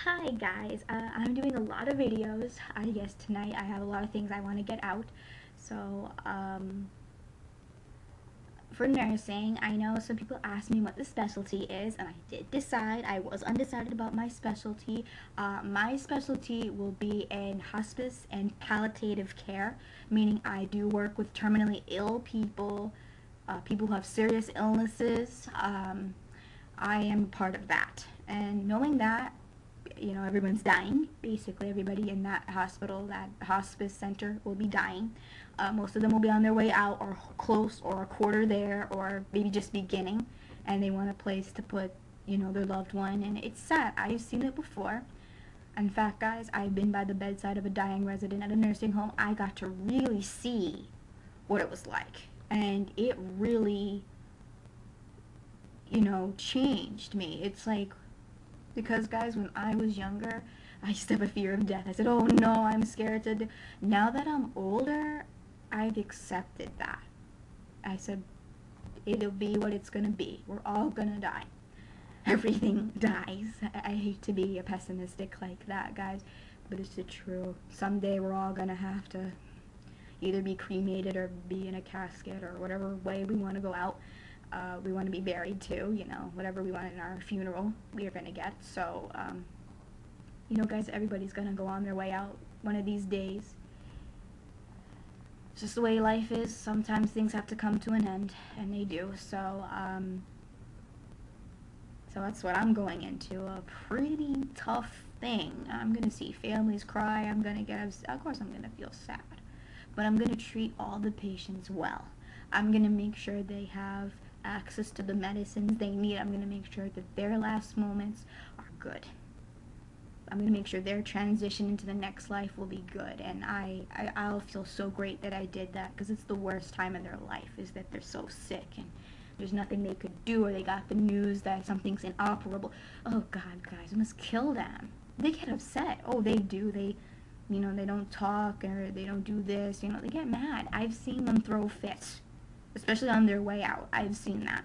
Hi guys, I'm doing a lot of videos. I guess tonight I have a lot of things I want to get out. So, for nursing, I know some people ask me what the specialty is, and I did decide. I was undecided about my specialty. My specialty will be in hospice and palliative care, meaning I do work with terminally ill people, people who have serious illnesses. I am part of that. And knowing that, everyone's dying. Basically, everybody in that hospital, that hospice center, will be dying. Most of them will be on their way out, or close, or a quarter there, or maybe just beginning, and they want a place to put, their loved one. And it's sad. I've seen it before. In fact, guys, I've been by the bedside of a dying resident at a nursing home. I got to really see what it was like, and it really, changed me. It's like, because guys, when I was younger, I used to have a fear of death. I said, oh no, I'm scared to Now that I'm older, I've accepted that. I said, it'll be what it's gonna be. We're all gonna die. Everything dies. I hate to be a pessimistic like that, guys, but it's the truth. Someday we're all gonna have to either be cremated or be in a casket, or whatever way we want to go out. We want to be buried too, whatever we want in our funeral, we are going to get. So, guys, everybody's going to go on their way out one of these days. It's just the way life is. Sometimes things have to come to an end, and they do. So that's what I'm going into, a pretty tough thing. I'm going to see families cry. I'm going to get upset. Of course I'm going to feel sad. But I'm going to treat all the patients well. I'm going to make sure they have access to the medicines they need. I'm going to make sure that their last moments are good. I'm going to make sure their transition into the next life will be good. And I'll feel so great that I did that, because it's the worst time in their life, is that they're so sick and there's nothing they could do, or they got the news that something's inoperable. Oh God, guys, it must kill them. They get upset. Oh, they do. They don't talk, or they don't do this, they get mad. I've seen them throw fits, especially on their way out. I've seen that,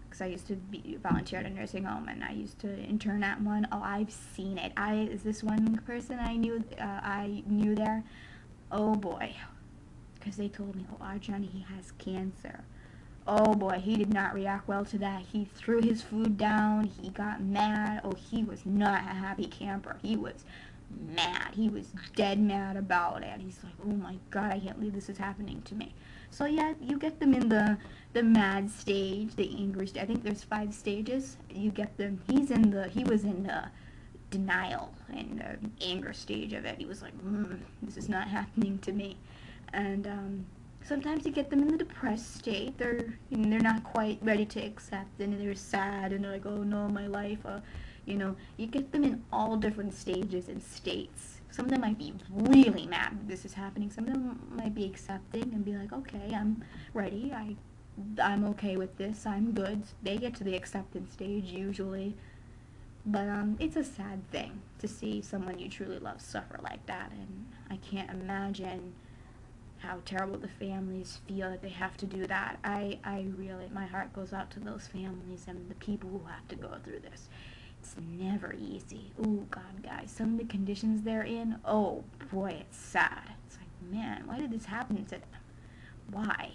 because I used to volunteer at a nursing home, and I used to intern at one. Oh, I've seen it. Is this one person I knew there? Oh boy, because they told me, oh, our Johnny, he has cancer. Oh boy, he did not react well to that. He threw his food down. He got mad. Oh, he was not a happy camper. He was mad. He was dead mad about it. He's like, oh my God, I can't believe this is happening to me. So yeah, you get them in the mad stage, the angry stage. I think there's 5 stages. You get them. He was in the denial and the anger stage of it. He was like, this is not happening to me. And sometimes you get them in the depressed state. They're not quite ready to accept, and they're sad, and they're like, oh no, my life. You get them in all different stages and states. Some of them might be really mad that this is happening. Some of them might be accepting and be like, okay, I'm ready. I'm okay with this. I'm good. They get to the acceptance stage usually. But it's a sad thing to see someone you truly love suffer like that, and I can't imagine how terrible the families feel that they have to do that. I really, my heart goes out to those families and the people who have to go through this. It's never easy. Oh God, guys, some of the conditions they're in, oh boy, it's sad. It's like, man, why did this happen to them? Why?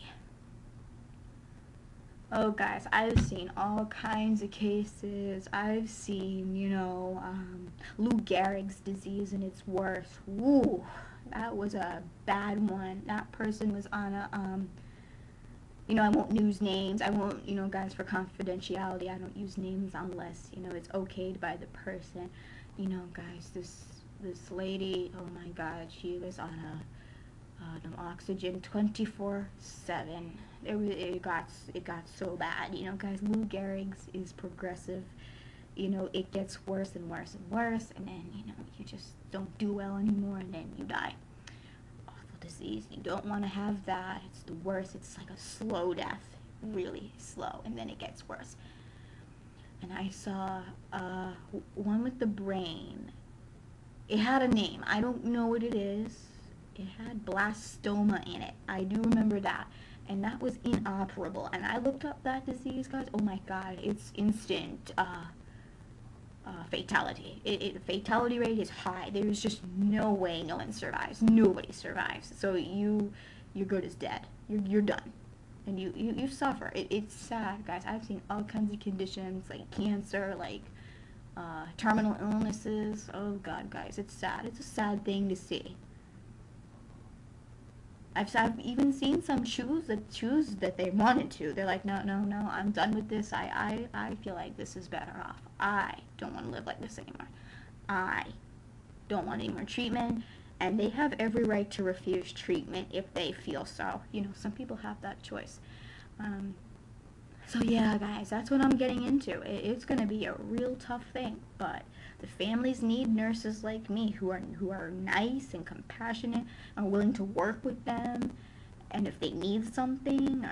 Oh guys, I've seen all kinds of cases. I've seen, Lou Gehrig's disease and its worst. Woo, that was a bad one. That person was on a, I won't use names. I won't, guys, for confidentiality, I don't use names unless, it's okayed by the person. Guys, this lady, oh my God, she was on an oxygen 24/7. It got so bad. Guys, Lou Gehrig's is progressive. It gets worse and worse and worse, and then, you just don't do well anymore, and then you die. Awful disease. You don't want to have that. It's the worst. It's like a slow death, really slow, and then it gets worse. And I saw one with the brain. It had a name. I don't know what it is. It had blastoma in it. I do remember that. And that was inoperable. And I looked up that disease, guys. Oh my God, it's instant fatality. The fatality rate is high. There's just no way no one survives. Nobody survives. So you're good as dead. You're done. And you suffer. It's sad, guys. I've seen all kinds of conditions, like cancer, like terminal illnesses. Oh, God, guys. It's sad. It's a sad thing to see. I've even seen some choose that they wanted to. They're like, no, I'm done with this. I feel like this is better off. I don't want to live like this anymore. I don't want any more treatment. And they have every right to refuse treatment if they feel so. You know, some people have that choice. So yeah, guys, that's what I'm getting into. It's going to be a real tough thing, but the families need nurses like me who are nice and compassionate and willing to work with them. And if they need something,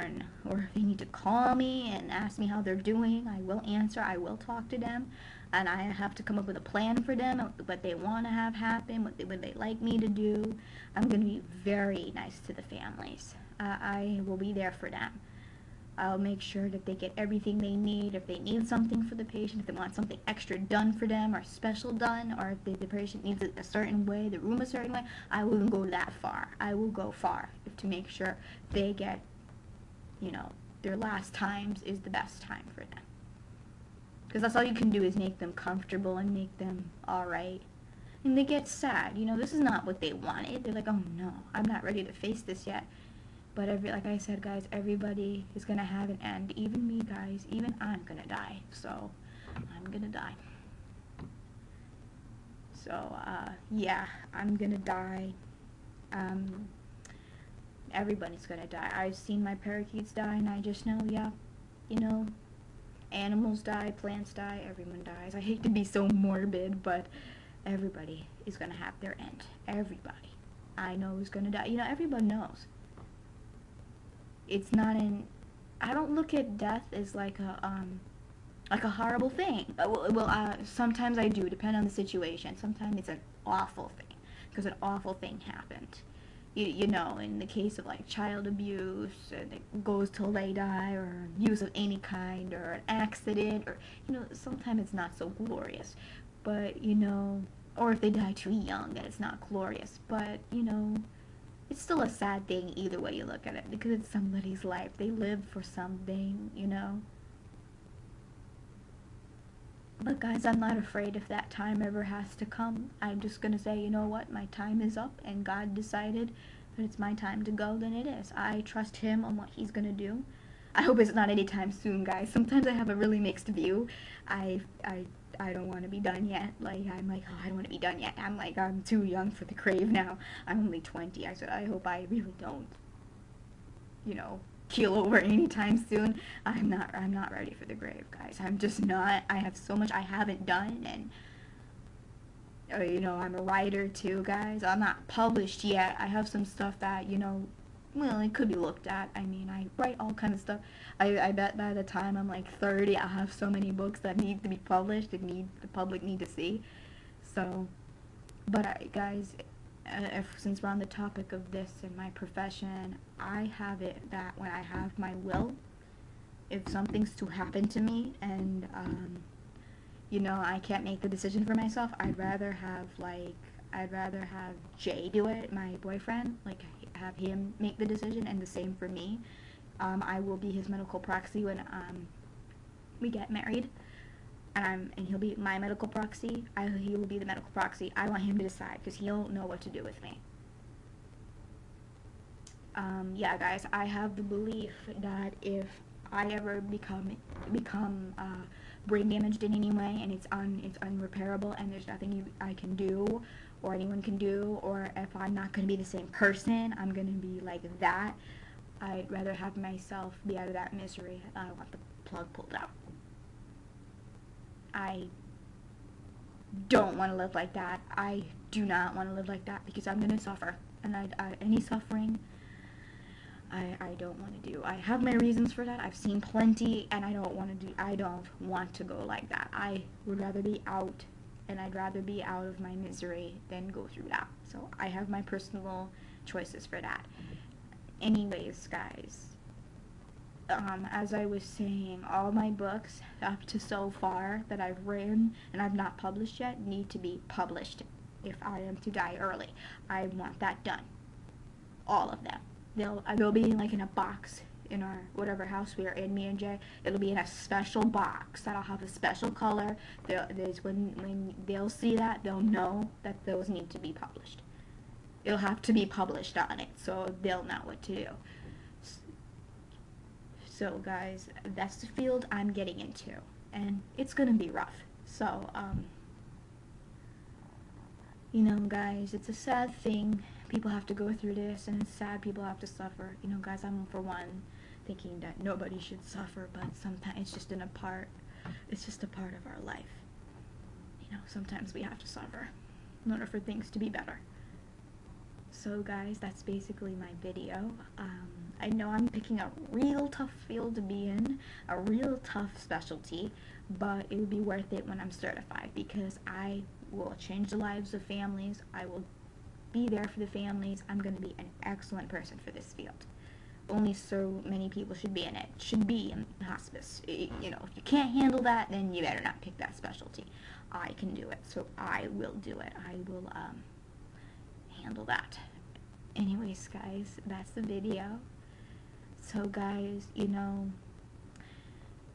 or if they need to call me and ask me how they're doing, I will answer. I will talk to them, and I have to come up with a plan for them, what they want to have happen, what they like me to do. I'm going to be very nice to the families. I will be there for them. I'll make sure that they get everything they need. If they need something for the patient, if they want something extra done for them or special done, or if the patient needs it a certain way, the room a certain way, I wouldn't go that far. I will go far to make sure they get, you know, their last times is the best time for them. Because that's all you can do is make them comfortable and make them alright. And they get sad. You know, this is not what they wanted. They're like, oh no, I'm not ready to face this yet. But like I said, guys, everybody is going to have an end. Even me, guys. Even I'm going to die. So, I'm going to die. So, yeah, I'm going to die. Everybody's going to die. I've seen my parakeets die, and I just know, yeah, you know, animals die, plants die, everyone dies. I hate to be so morbid, but everybody is going to have their end. Everybody I know is going to die. You know, everyone knows. It's not I don't look at death as like a horrible thing. Sometimes I do, depending on the situation. Sometimes it's an awful thing, because an awful thing happened. You know, in the case of like child abuse, and it goes till they die, or abuse of any kind, or an accident, or, you know, sometimes it's not so glorious. But, you know, or if they die too young, then it's not glorious. But, you know, it's still a sad thing either way you look at it, because it's somebody's life. They lived for something, you know. But guys, I'm not afraid if that time ever has to come. I'm just going to say, you know what, my time is up, and God decided that it's my time to go, then it is. I trust Him on what He's going to do. I hope it's not anytime soon, guys. Sometimes I have a really mixed view. I don't want to be done yet. Like, I'm like, oh, I don't want to be done yet. I'm like, I'm too young for the grave now. I'm only 20. I said, I hope I really don't, you know, keel over anytime soon. I'm not ready for the grave, guys. I'm just not. I have so much I haven't done, and you know, I'm a writer too, guys. I'm not published yet. I have some stuff that, you know, well, it could be looked at. I mean, I write all kinds of stuff. I bet by the time I'm like 30, I'll have so many books that need to be published and the public need to see. So, but guys, since we're on the topic of this in my profession, I have it that when I have my will, if something's to happen to me and, you know, I can't make the decision for myself, I'd rather have Jay do it, my boyfriend, like, have him make the decision, and the same for me. I will be his medical proxy when we get married, and he'll be my medical proxy. He will be the medical proxy. I want him to decide, because he'll know what to do with me. Yeah, guys, I have the belief that if I ever become brain damaged in any way, and it's unrepairable, and there's nothing I can do, or anyone can do, or if I'm not going to be the same person, I'm going to be like that, I'd rather have myself be out of that misery. I want the plug pulled out. I don't want to live like that. I do not want to live like that, because I'm going to suffer, and any suffering I don't want to do. I have my reasons for that. I've seen plenty, and I don't want to go like that. I would rather be out, and I'd rather be out of my misery than go through that. So I have my personal choices for that. Anyways, guys, as I was saying, all my books up to so far that I've written and I've not published yet need to be published if I am to die early. I want that done. All of them. They'll be like in a box in our whatever house we are in, me and Jay. It'll be in a special box that'll have a special color. When they'll see that, they'll know that those need to be published. It'll have to be published on it, so they'll know what to do. So guys, that's the field I'm getting into, and it's gonna be rough. So, you know, guys, it's a sad thing. People have to go through this, and it's sad people have to suffer. You know, guys, I'm for one thinking that nobody should suffer, but sometimes it's just it's just a part of our life. You know, sometimes we have to suffer in order for things to be better. So guys, that's basically my video. I know I'm picking a real tough field to be in, a real tough specialty, but it will be worth it when I'm certified, because I will change the lives of families. I will be there for the families. I'm going to be an excellent person for this field. Only so many people should be in it, should be in hospice. You know, if you can't handle that, then you better not pick that specialty. I can do it, so I will do it. I will handle that. Anyways, guys, that's the video. So guys, you know,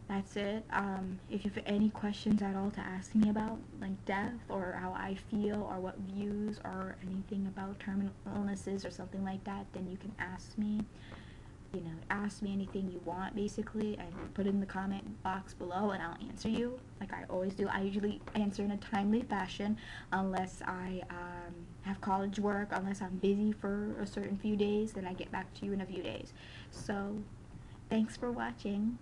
that's it. If you have any questions at all to ask me about, like death, or how I feel, or what views, or anything about terminal illnesses or something like that, then you can ask me. You know, ask me anything you want, basically, and put it in the comment box below, and I'll answer you, like I always do. I usually answer in a timely fashion, unless I have college work, unless I'm busy for a certain few days, then I get back to you in a few days. So, thanks for watching.